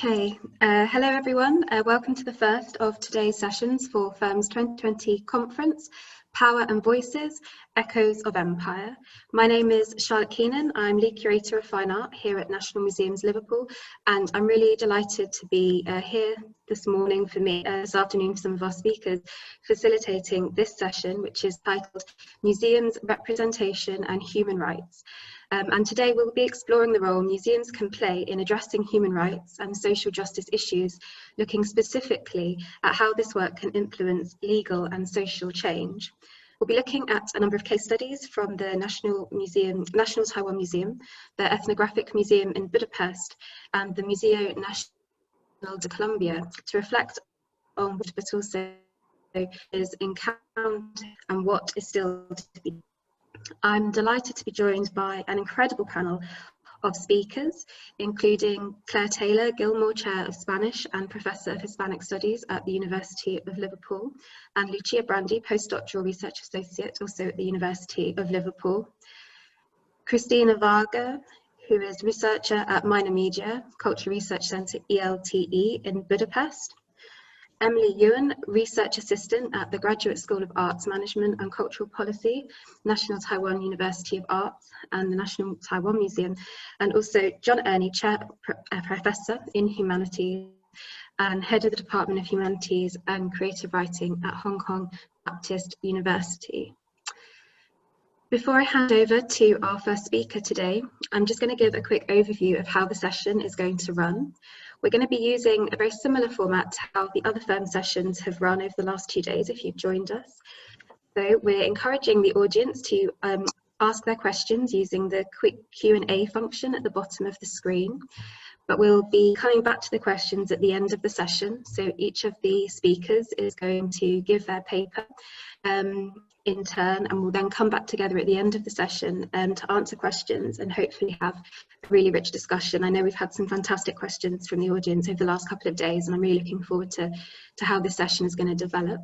Okay, hello everyone. Welcome to the first of today's sessions for FIHRM's 2020 conference, Power and Voices, Echoes of Empire. My name is Charlotte Keenan. I'm Lead Curator of Fine Art here at National Museums Liverpool, and I'm really delighted to be here this morning this afternoon for some of our speakers, facilitating this session, which is titled Museums, Representation and Human Rights. And today we'll be exploring the role museums can play in addressing human rights and social justice issues, looking specifically at how this work can influence legal and social change. We'll be looking at a number of case studies from the National Taiwan Museum, the Ethnographic Museum in Budapest, and the Museo Nacional de Colombia to reflect on what, but also is encountered and what is still to be. I'm delighted to be joined by an incredible panel of speakers, including Claire Taylor, Gilmore Chair of Spanish and Professor of Hispanic Studies at the University of Liverpool, and Lucia Brandi, Postdoctoral Research Associate, also at the University of Liverpool. Christina Varga, who is researcher at Minor Media, Cultural Research Centre ELTE in Budapest. Emily Yuan, Research Assistant at the Graduate School of Arts Management and Cultural Policy, National Taiwan University of Arts and the National Taiwan Museum, and also John Ernie, Professor in Humanities and Head of the Department of Humanities and Creative Writing at Hong Kong Baptist University. Before I hand over to our first speaker today, I'm just going to give a quick overview of how the session is going to run. We're going to be using a very similar format to how the other FIHRM sessions have run over the last 2 days, if you've joined us. So we're encouraging the audience to ask their questions using the quick Q&A function at the bottom of the screen. But we'll be coming back to the questions at the end of the session. So each of the speakers is going to give their paper in turn, and we'll then come back together at the end of the session to answer questions and hopefully have a really rich discussion. I know we've had some fantastic questions from the audience over the last couple of days, and I'm really looking forward to how this session is going to develop.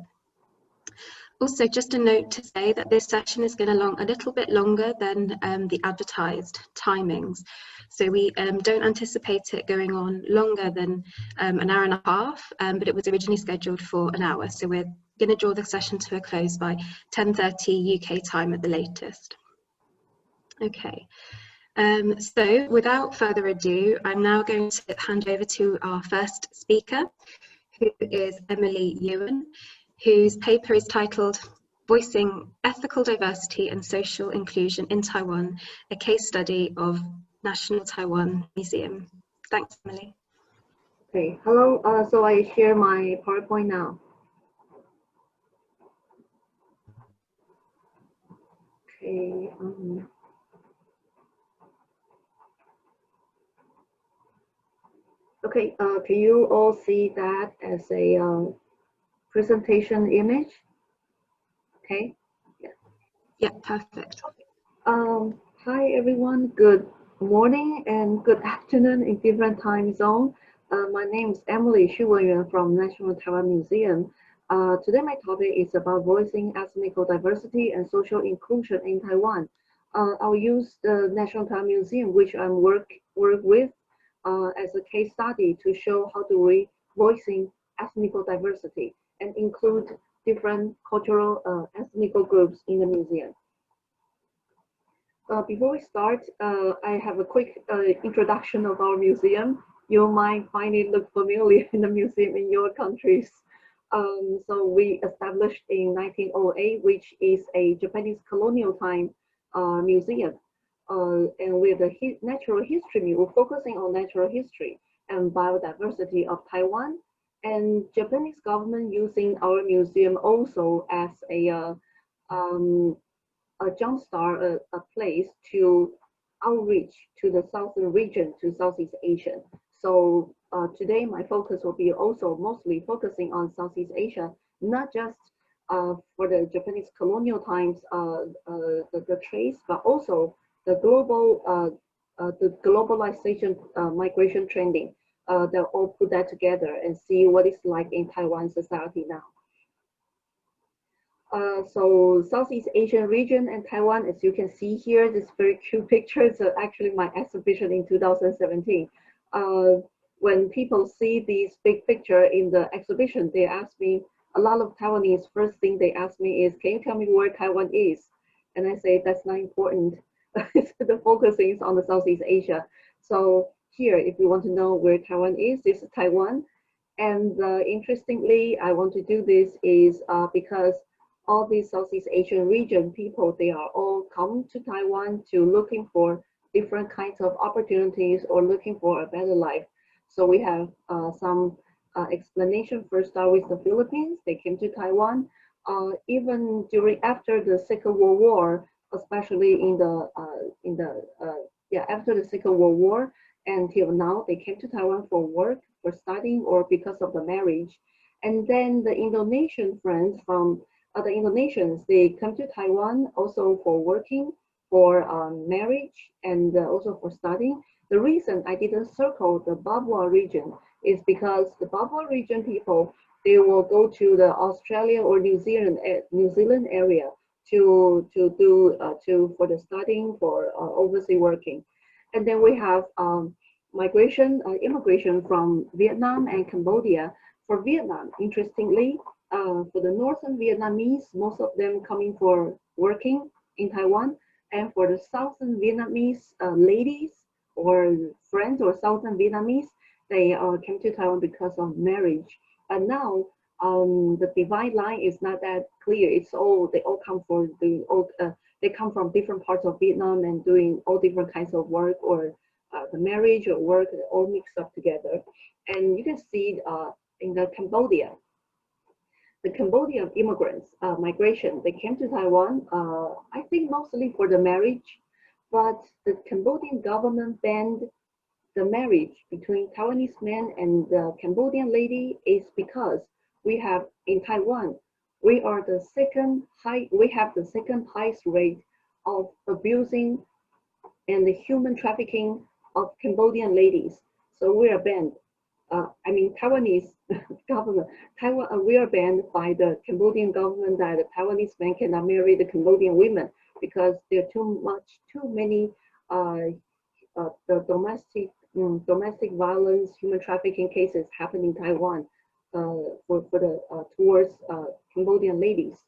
Also, just a note to say that this session is going to a little bit longer than the advertised timings. So we don't anticipate it going on longer than an hour and a half, but it was originally scheduled for an hour. So we're going to draw the session to a close by 10:30 UK time at the latest. Okay, so without further ado, I'm now going to hand over to our first speaker, who is Emily Yuan, whose paper is titled Voicing Ethical Diversity and Social Inclusion in Taiwan, a case study of National Taiwan Museum. Thanks, Emily. Okay, hello. So I share my PowerPoint now. Okay. Okay. Can you all see that as a presentation image? Okay. Yeah, perfect. Hi everyone. Good morning and good afternoon in different time zone. My name is Emily Yuan from National Taiwan Museum. Today my topic is about voicing ethnic diversity and social inclusion in Taiwan. I'll use the National Taiwan Museum, which I work with, as a case study to show how do we voicing ethnic diversity and include different cultural ethnic groups in the museum. Before we start, I have a quick introduction of our museum. You might find it look familiar in the museum in your countries. So we established in 1908, which is a Japanese colonial time museum. And with the natural history, we're focusing on natural history and biodiversity of Taiwan. And Japanese government using our museum also as a jumpstart, a place to outreach to the southern region, to Southeast Asia. So today my focus will be also mostly focusing on Southeast Asia, not just for the Japanese colonial times, the trades, but also the global, the globalization migration trending. They'll all put that together and see what it's like in Taiwan society now. So Southeast Asian region and Taiwan, as you can see here, this very cute picture is actually my exhibition in 2017. when people see this big picture in the exhibition, they ask me, a lot of Taiwanese, first thing they ask me is, can you tell me where Taiwan is? And I say, that's not important. The focus is on the Southeast Asia. So here, if you want to know where Taiwan is, this is Taiwan. And interestingly, I want to do this is because all these Southeast Asian region people, they are all come to Taiwan to looking for different kinds of opportunities or looking for a better life. So we have some explanation. First start with the Philippines. They came to Taiwan. Even after the Second World War, especially after the Second World War until now, they came to Taiwan for work, for studying, or because of the marriage. And then the Indonesian friends from other Indonesians, they come to Taiwan also for working, for marriage, and also for studying. The reason I didn't circle the Papua region is because the Papua region people, they will go to the Australia or New Zealand area for the studying, for overseas working. And then we have immigration from Vietnam and Cambodia. For Vietnam, interestingly, for the Northern Vietnamese, most of them coming for working in Taiwan. And for the Southern Vietnamese ladies or friends or Southern Vietnamese, they came to Taiwan because of marriage. But now the divide line is not that clear. It's all, they all come they come from different parts of Vietnam and doing all different kinds of work, or the marriage or work, all mixed up together. And you can see in the Cambodia, the Cambodian immigrants, migration, they came to Taiwan, I think mostly for the marriage, but the Cambodian government banned the marriage between Taiwanese men and the Cambodian lady is because we have in Taiwan, we have the second highest rate of abusing and the human trafficking of Cambodian ladies. So we are banned. Taiwanese government, we are banned by the Cambodian government that the Taiwanese men cannot marry the Cambodian women because there are too many the domestic violence, human trafficking cases happen in Taiwan towards Cambodian ladies.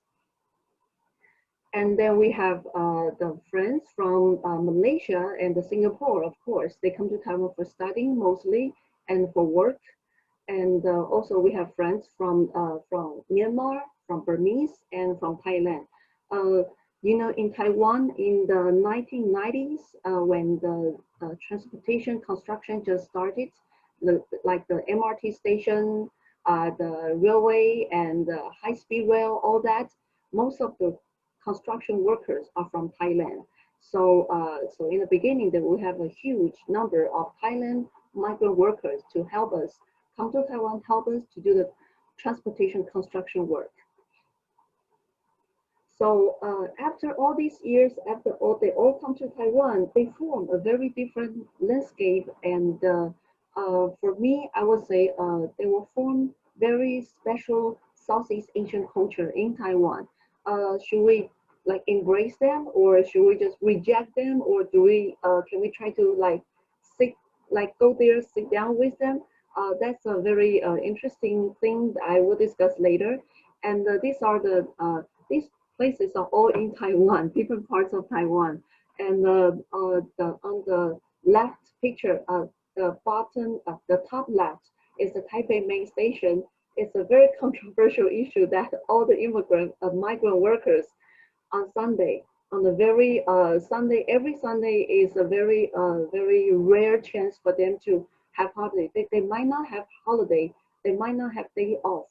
And then we have the friends from Malaysia and Singapore, of course. They come to Taiwan for studying mostly and for work. And also we have friends from Myanmar, from Burmese, and from Thailand. In Taiwan in the 1990s, when the transportation construction just started, like the MRT station, the railway, and the high-speed rail, all that, most of the construction workers are from Thailand. So in the beginning, then we have a huge number of Thailand migrant workers to help us come to Taiwan, help us to do the transportation construction work. So after all these years, they all come to Taiwan, they form a very different landscape. And for me, I would say they will form very special Southeast Asian culture in Taiwan. Should we embrace them, or should we just reject them, or can we try to go there, sit down with them? That's a very interesting thing that I will discuss later. And these places are all in Taiwan, different parts of Taiwan. And on the left picture, the top left is the Taipei main station. It's a very controversial issue that all the migrant workers on Sunday, on the very Sunday, every Sunday is a very rare chance for them to have holiday. They might not have holiday, they might not have day off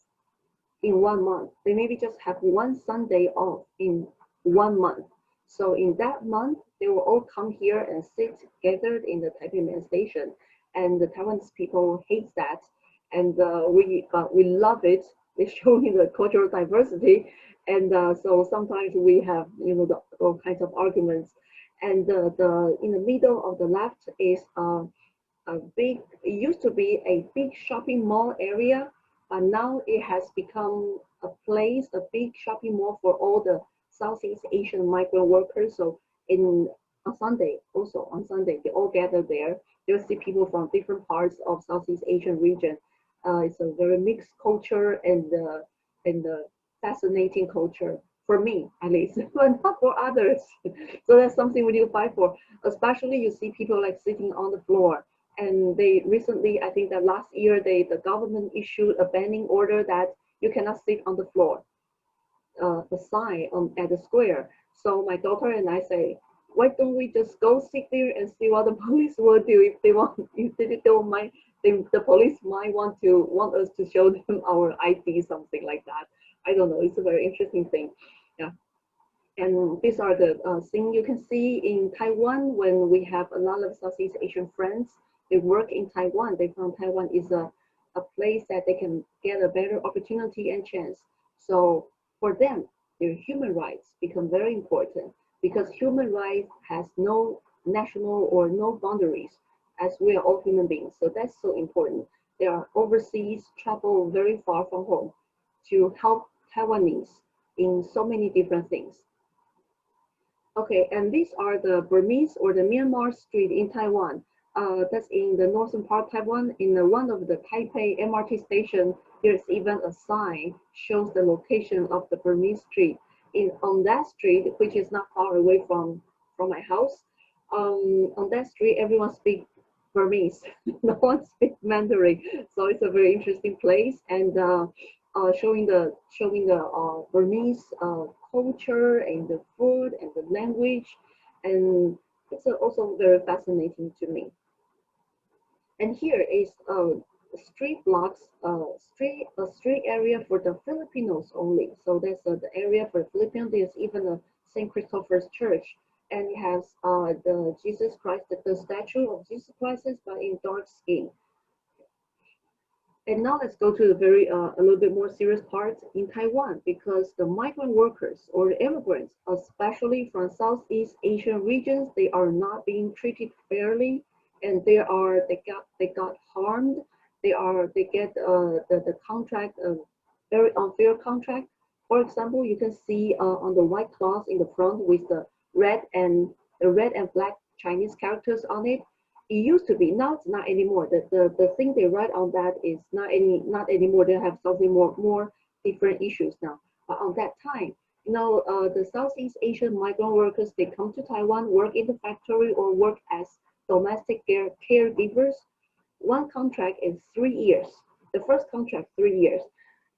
in 1 month. They maybe just have one Sunday off in 1 month. So in that month, they will all come here and sit gathered in the Taipei main station. And the Taiwanese people hate that. And we love it. It's showing the cultural diversity. And so sometimes we have, all kinds of arguments. And in the middle of the left is it used to be a big shopping mall area, but now it has become a big shopping mall for all the Southeast Asian migrant workers. So on Sunday, they all gather there. you'll see people from different parts of Southeast Asian region. It's a very mixed culture and fascinating culture for me, at least, but not for others. So that's something we need to fight for. Especially you see people like sitting on the floor. And they recently, I think that last year, the government issued a banning order that you cannot sit on the floor, the sign at the square. So my daughter and I say, why don't we just go sit there and see what the police will do if they want, if they don't mind, the police might want us to show them our ID, something like that. I don't know, it's a very interesting thing. Yeah. And these are the things you can see in Taiwan when we have a lot of Southeast Asian friends. They work in Taiwan. They found Taiwan is a place that they can get a better opportunity and chance. So for them, their human rights become very important because human rights has no national or no boundaries, as we are all human beings. So that's so important. They are overseas, travel very far from home to help Taiwanese in so many different things. Okay, and these are the Burmese or the Myanmar street in Taiwan. That's in the northern part of Taiwan. In one of the Taipei MRT station, there's even a sign shows the location of the Burmese street. On that street, which is not far away from my house, on that street, everyone speaks Burmese. No one speaks Mandarin. So it's a very interesting place, and showing the Burmese culture and the food and the language, and it's also very fascinating to me. And here is street blocks, a street area for the Filipinos only. So that's the area for the Filipinos. There's even a St. Christopher's Church, and it has the Jesus Christ, the statue of Jesus Christ, but in dark skin. And now let's go to the very a little bit more serious part in Taiwan, because the migrant workers or the immigrants, especially from Southeast Asian regions, they are not being treated fairly, and they got harmed. They get the contract, very unfair contract. For example, you can see on the white cloth in the front with the red and black Chinese characters on it. It used to be, now it's not anymore. The thing they write on that is not anymore. They have something more different issues now. But on that time, you know, the Southeast Asian migrant workers, they come to Taiwan, work in the factory or work as domestic caregivers. One contract is 3 years. The first contract, 3 years.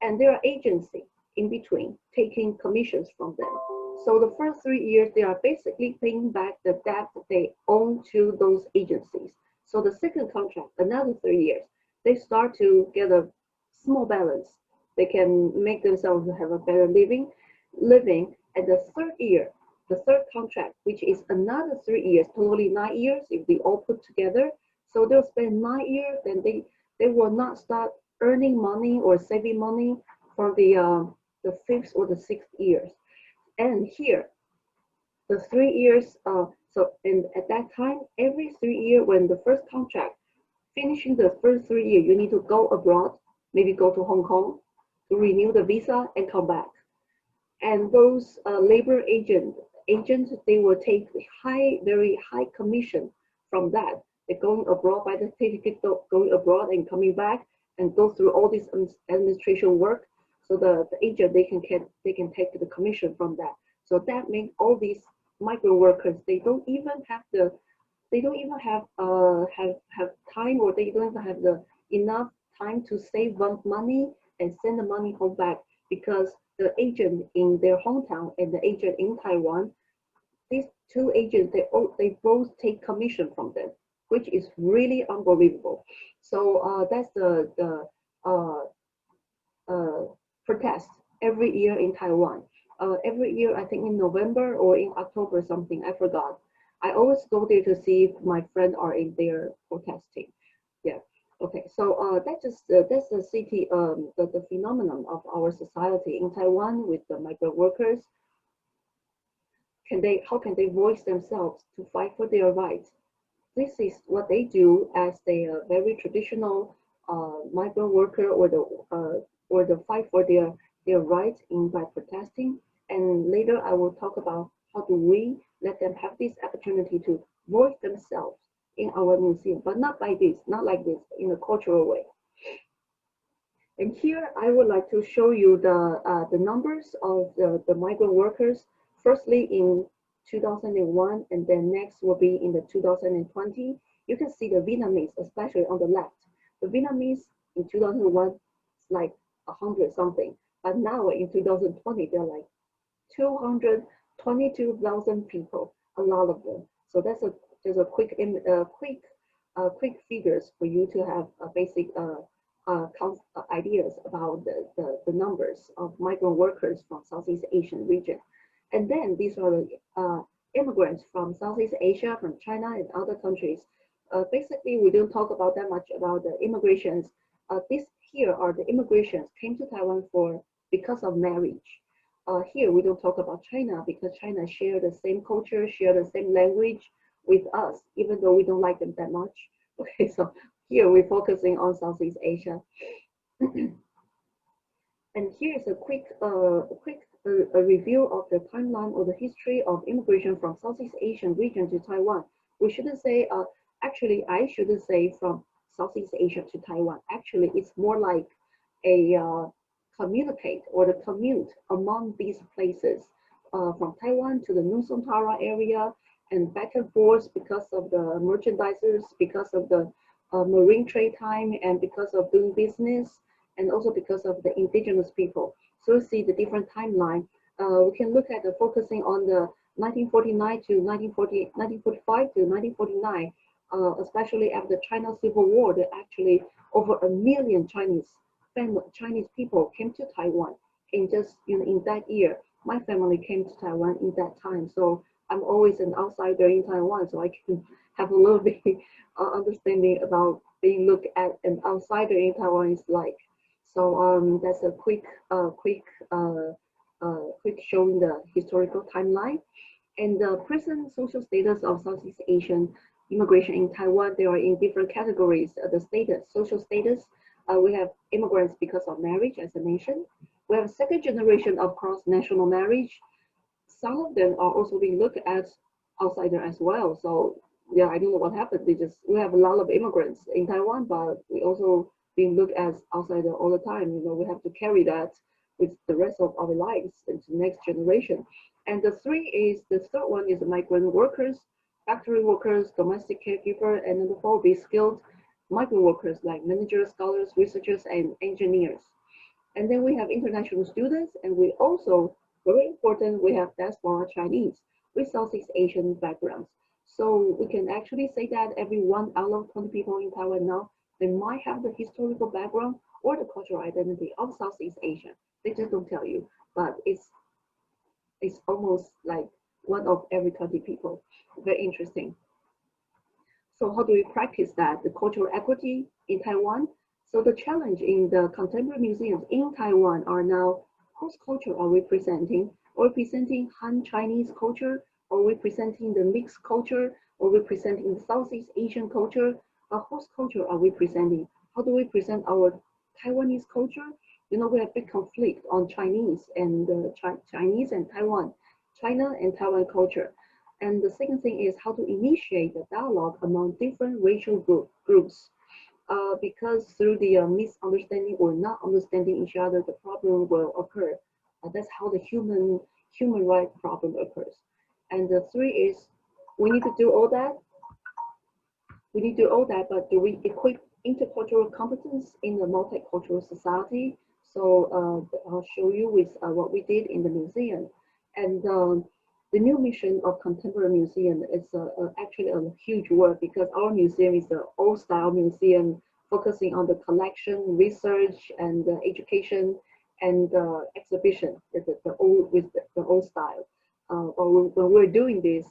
And there are agencies in between taking commissions from them. So the first 3 years, they are basically paying back the debt that they own to those agencies. So the second contract, another 3 years, they start to get a small balance. They can make themselves have a better living. And the third year, the third contract, which is another 3 years, totally 9 years if they all put together. So they'll spend 9 years, then they will not start earning money or saving money for the fifth or the sixth years. And here, the 3 years, and at that time, every 3 years, when the first contract, finishing the first 3 years, you need to go abroad, maybe go to Hong Kong to renew the visa and come back. And those labor agents, they will take very high commission from that. They're going abroad by the certificate, going abroad and coming back and go through all this administration work. So the agent, they can take the commission from that. So that makes all these migrant workers, they don't even have time, or they don't even have enough time to save money and send the money home back, because the agent in their hometown and the agent in Taiwan, these two agents, they both take commission from them, which is really unbelievable. So that's the protest every year in Taiwan. Every year, I think in November or in October something, I forgot. I always go there to see if my friends are in there protesting. Yeah. Okay. So that's the city, the phenomenon of our society in Taiwan with the migrant workers. How can they voice themselves to fight for their rights? This is what they do as they very traditional migrant worker, or the fight for their rights by protesting. And later I will talk about how do we let them have this opportunity to voice themselves in our museum, but not like this, in a cultural way. And here I would like to show you the numbers of the migrant workers, firstly in 2001, and then next will be in the 2020. You can see the Vietnamese, especially on the left. The Vietnamese in 2001 is like 100 something, but now in 2020 they're like 222,000 people, a lot of them. So that's just a quick figures for you to have a basic ideas about the numbers of migrant workers from Southeast Asian region. And then these are the immigrants from Southeast Asia, from China and other countries. Basically, we don't talk about that much about the immigrations. These here are the immigrations came to Taiwan because of marriage. Here we don't talk about China because China share the same culture, share the same language with us, even though we don't like them that much. Okay, so here we're focusing on Southeast Asia. And here is a quick review of the timeline or the history of immigration from Southeast Asian region to Taiwan. We shouldn't say, actually, I shouldn't say from Southeast Asia to Taiwan. Actually, it's more like a communicate or the commute among these places from Taiwan to the Nusantara area and back and forth because of the merchandisers, because of the marine trade time, and because of doing business, and also because of the indigenous people. So you see the different timeline. We can look at the focusing on the 1949 to 1945 to 1949, especially after the China Civil War. There actually over 1 million Chinese people came to Taiwan in just in that year. My family came to Taiwan in that time, so I'm always an outsider in Taiwan, so I can have a little bit understanding about being looked at an outsider in Taiwan is like. So that's a quick showing the historical timeline and the present social status of Southeast Asian immigration in Taiwan. They are in different categories. The status, social status. We have immigrants because of marriage, as I mentioned. We have a second generation of cross-national marriage. Some of them are also being looked at outsider as well. So yeah, I don't know what happened. We have a lot of immigrants in Taiwan, but we also being looked as outsider all the time. We have to carry that with the rest of our lives into the next generation. And the third one is the migrant workers, factory workers, domestic caregiver, and then the fourth is skilled migrant workers like managers, scholars, researchers, and engineers. And then we have international students, and we also, very important, we have diaspora Chinese with Southeast Asian backgrounds. So we can actually say that every 1 out of 20 people in Taiwan now, they might have the historical background or the cultural identity of Southeast Asia. They just don't tell you, but it's almost like 1 of every 20 people. Very interesting. So how do we practice that? The cultural equity in Taiwan. So the challenge in the contemporary museums in Taiwan are now, whose culture are we presenting? Are we presenting Han Chinese culture? Are we presenting the mixed culture? Are we presenting the Southeast Asian culture? Whose culture are we presenting? How do we present our Taiwanese culture? We have big conflict on Chinese and Taiwan, China and Taiwan culture. And the second thing is how to initiate the dialogue among different racial groups. Because through the misunderstanding or not understanding each other, the problem will occur. That's how the human rights problem occurs. And the three is we need to do all that. But do we equip intercultural competence in a multicultural society? So I'll show you with what we did in the museum. And the new mission of Contemporary Museum is actually a huge work because our museum is an old-style museum focusing on the collection, research, and education, and exhibition with the old style. When we're doing this,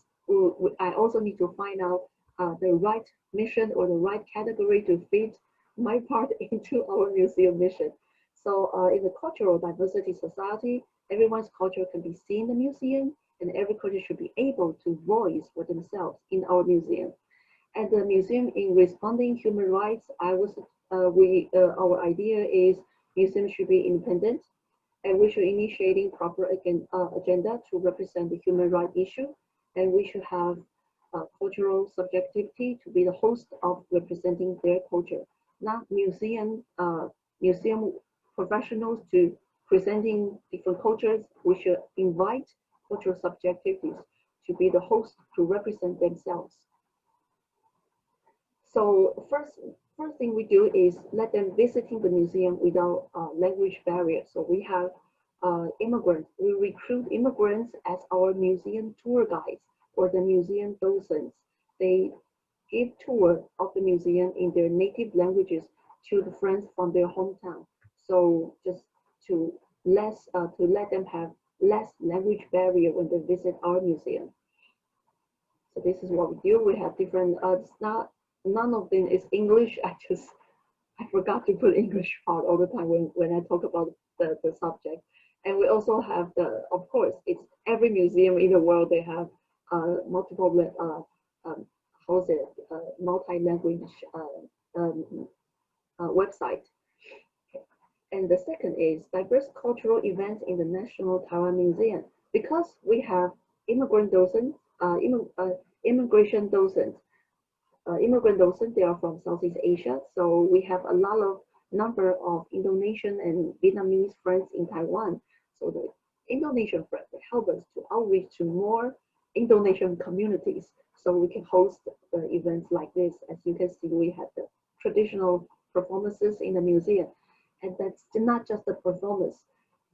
I also need to find out the right mission or the right category to fit my part into our museum mission. So in the cultural diversity society, everyone's culture can be seen in the museum, and every culture should be able to voice for themselves in our museum. And the museum in responding human rights, our idea is museum should be independent, and we should initiating proper agenda to represent the human rights issue, and we should have cultural subjectivity to be the host of representing their culture, not museum professionals to presenting different cultures. We should invite cultural subjectivities to be the host to represent themselves. So first thing we do is let them visiting the museum without language barriers. So we have immigrants. We recruit immigrants as our museum tour guides or the museum docents. They give tour of the museum in their native languages to the friends from their hometown. So just to let them have less language barrier when they visit our museum. So this is what we do. We have different. None of them is English. I forgot to put English part all the time when I talk about the subject. And we also have of course, it's every museum in the world, they have multiple, multi-language website. And the second is diverse cultural events in the National Taiwan Museum. Because we have immigrant docents, immigration docents, they are from Southeast Asia. So we have a number of Indonesian and Vietnamese friends in Taiwan. So the Indonesian friends help us to outreach to more Indonesian communities. So we can host the events like this. As you can see, we have the traditional performances in the museum. And that's not just the performance,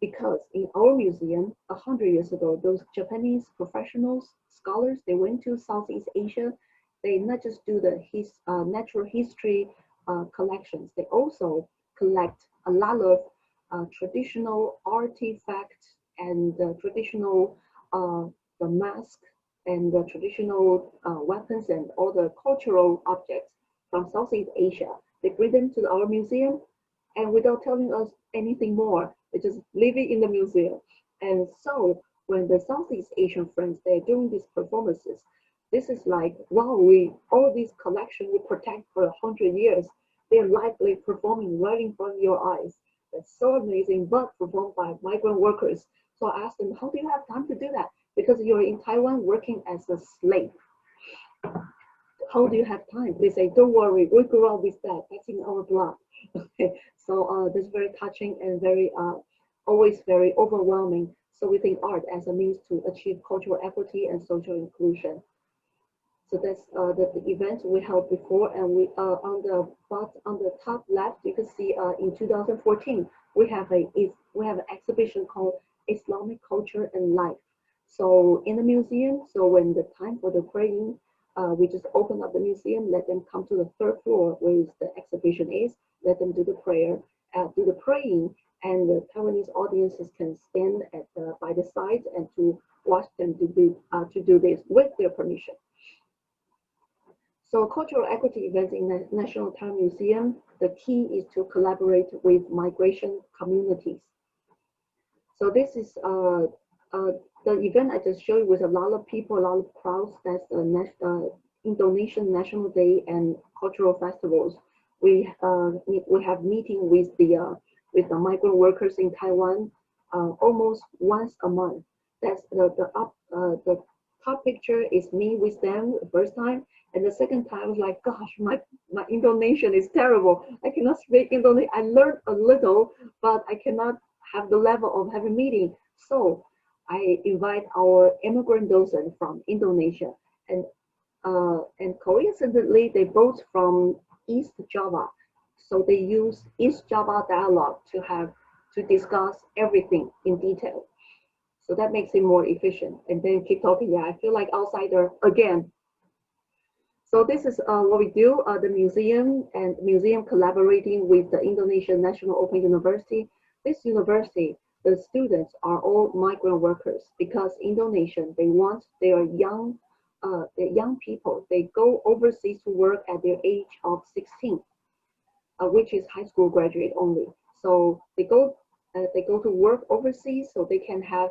because in our museum, 100 years ago, those Japanese professionals, scholars, they went to Southeast Asia. They not just do the natural history collections, they also collect a lot of traditional artifacts and traditional the mask and the traditional weapons and all the cultural objects from Southeast Asia. They bring them to our museum, and without telling us anything more, they just leave it in the museum. And so when the Southeast Asian friends, they're doing these performances, this is like, wow, all these collections we protect for 100 years. They're likely performing right in front of your eyes. That's so amazing, but performed by migrant workers. So I asked them, how do you have time to do that? Because you're in Taiwan working as a slave. How do you have time? They say, don't worry, we grew up with that. That's in our blood. Okay, so this is very touching and very always very overwhelming. So we think art as a means to achieve cultural equity and social inclusion. So that's the event we held before, and we on the top left you can see in 2014 we have an exhibition called Islamic Culture and Life. So in the museum, so when the time for the praying, we just open up the museum, let them come to the third floor where the exhibition is, let them do the prayer, do the praying, and the Taiwanese audiences can stand by the sides and to watch them to do this with their permission. So cultural equity events in the National Taiwan Museum, the key is to collaborate with migration communities. So this is the event I just showed you with a lot of people, a lot of crowds. That's the Indonesian National Day and cultural festivals. We have meeting with the migrant workers in Taiwan almost once a month. That's the top picture is me with them the first time, and the second time I was like, gosh, my Indonesian is terrible. I cannot speak Indonesian. I learned a little, but I cannot have the level of having meeting. So I invite our immigrant docent from Indonesia, and coincidentally, they both from East Java. So they use East Java dialogue to discuss everything in detail. So that makes it more efficient. And then keep talking. Yeah, I feel like outsider again. So this is what we do. The museum collaborating with the Indonesian National Open University. This university, the students are all migrant workers because Indonesian, they are young people. They go overseas to work at their age of 16, which is high school graduate only. So they go to work overseas, so they can have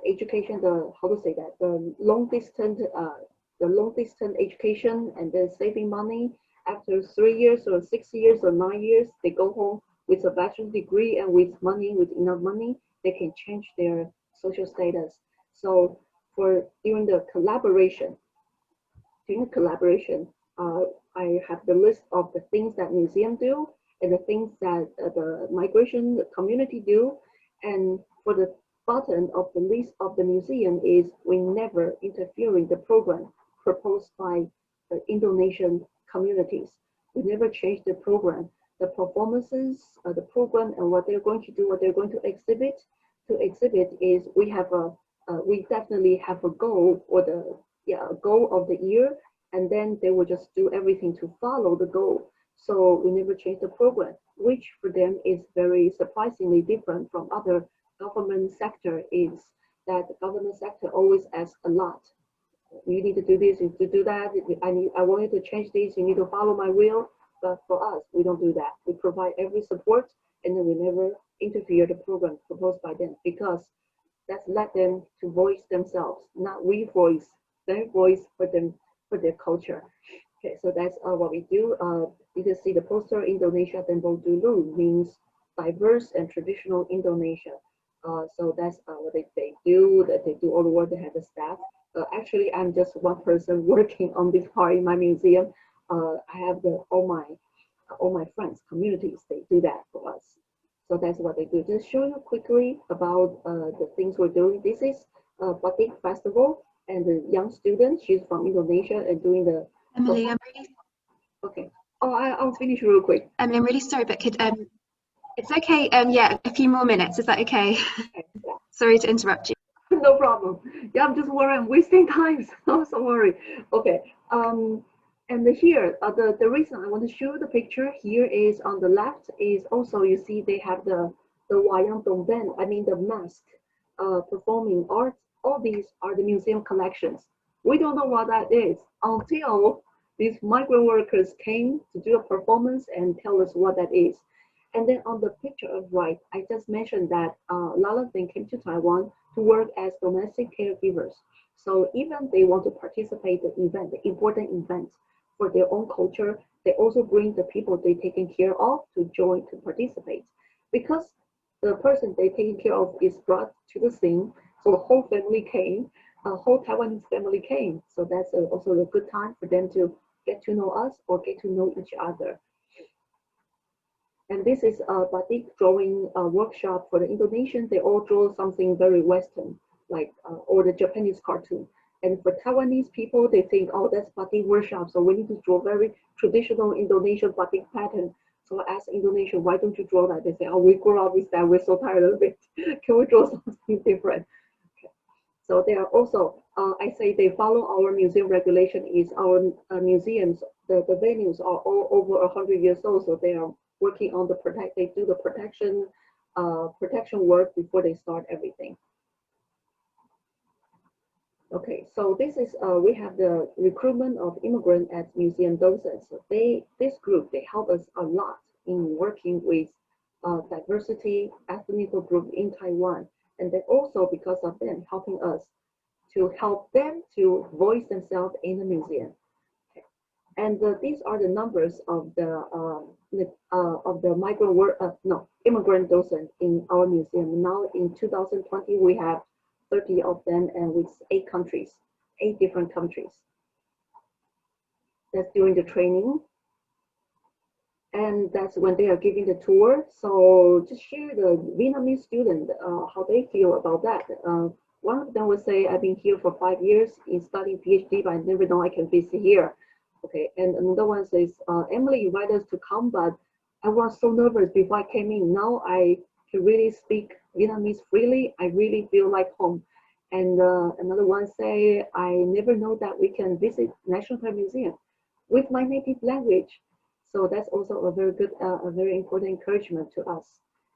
education. The long distance education, and then saving money. After 3 years or 6 years or 9 years, they go home with a bachelor's degree and with enough money, they can change their social status. So during the collaboration, doing collaboration. I have the list of the things that museum do and the things that the migration community do. And for the bottom of the list of the museum is we never interfere in the program proposed by the Indonesian communities. We never change the program. The performances, the program, and what they're going to do, what they're going to exhibit. To exhibit is we definitely have a goal for the goal of the year, and then they will just do everything to follow the goal. So we never change the program, which for them is very surprisingly different from other government sector. Is that the government sector always asks a lot. You need to do this, you need to do that. I want you to change this. You need to follow my will. But for us, we don't do that. We provide every support, and then we never interfere the program proposed by them, because that's let them to voice themselves, not we voice their voice for them, for their culture. Okay, so that's what we do. You can see the poster, Indonesia Tembok Dulu means diverse and traditional Indonesia. So that's what they do. That they do all the work. They have the staff. Actually, I'm just one person working on this part in my museum. I have all my friends, communities, they do that for us. So that's what they do. Just show you quickly about the things we're doing. This is Batik Festival, and the young student, she's from Indonesia and doing the. Emily, I'm really. Okay. Oh, I'll finish real quick. Emily, I'm really sorry, but could it's okay. Yeah, a few more minutes. Is that okay? Okay, yeah. Sorry to interrupt you. No problem. Yeah, I'm just worried I'm wasting time. I'm so worried. Okay. And here, the reason I want to show the picture here is on the left is also, you see they have the wayang tongben, I mean the mask, performing art. All these are the museum collections. We don't know what that is until these migrant workers came to do a performance and tell us what that is. And then on the picture of right, I just mentioned that a lot of them came to Taiwan to work as domestic caregivers. So even they want to participate in the event, the important events for their own culture, they also bring the people they're taking care of to join to participate. Because the person they're taking care of is brought to the scene, so the whole family came, a whole Taiwanese family came. So that's also a good time for them to get to know us or get to know each other. And this is a batik drawing workshop for the Indonesians. They all draw something very Western, like or the Japanese cartoon. And for Taiwanese people, they think, oh, that's batik workshop, so we need to draw very traditional Indonesian batik pattern. So I asked Indonesia, why don't you draw that? They say, oh, we grew up with that, we're so tired of it. Can we draw something different? Okay. So they are also, I say they follow our museum regulation. Is our museums, the venues are all over 100 years old, so they are working on they do the protection work before they start everything. Okay, so this is we have the recruitment of immigrants as museum docents. So this group, they help us a lot in working with diversity ethnic group in Taiwan, and then also because of them helping us to help them to voice themselves in the museum. Okay. And these are the numbers of the immigrant docents in our museum. Now in 2020 we have 30 of them, and with 8 different countries. That's during the training. And that's when they are giving the tour. So just share the Vietnamese student, how they feel about that. One of them will say, I've been here for 5 years in studying PhD, but I never know I can visit here. Okay, and another one says, Emily invited us to come, but I was so nervous before I came in. Now I can really speak Vietnamese freely. I really feel like home. And another one say, I never know that we can visit National Museum with my native language. So that's also a very good, a very important encouragement to us.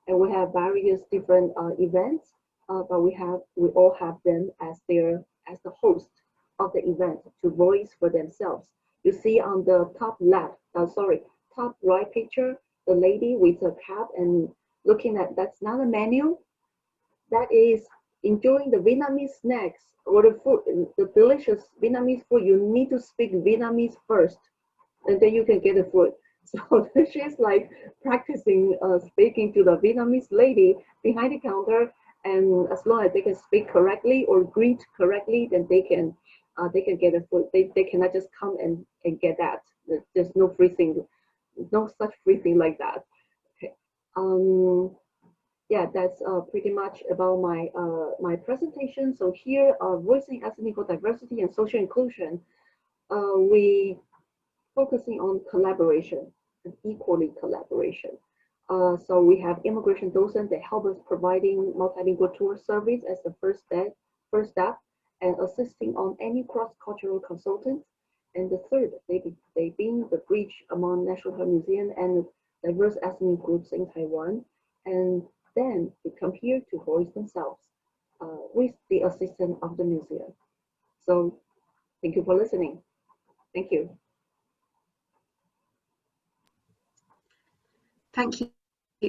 And we have various different events, but we all have them as the host of the event to voice for themselves. You see on the top left, top right picture, the lady with a cap and looking at, that's not a menu, that is enjoying the Vietnamese snacks or the food, the delicious Vietnamese food. You need to speak Vietnamese first, and then you can get the food. So she's like practicing speaking to the Vietnamese lady behind the counter, and as long as they can speak correctly or greet correctly, then they can they can get a food. They cannot just come and get that. There's no free thing, no such free thing like that. Okay. Yeah, that's pretty much about my my presentation. So here, voicing ethnic diversity and social inclusion, we focusing on collaboration and equally collaboration. So we have immigration docents that help us providing multilingual tour service as the first step, and assisting on any cross-cultural consultants. And the third, they being the bridge among National Museum and diverse ethnic groups in Taiwan. And then they come here to voice themselves with the assistance of the museum. So thank you for listening. Thank you. Thank you,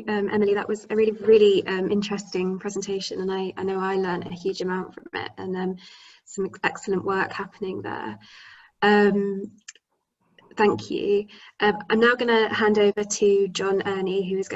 Emily. That was a really interesting presentation, and I know I learned a huge amount from it, and some excellent work happening there. Thank you. I'm now going to hand over to John Ernie, who is going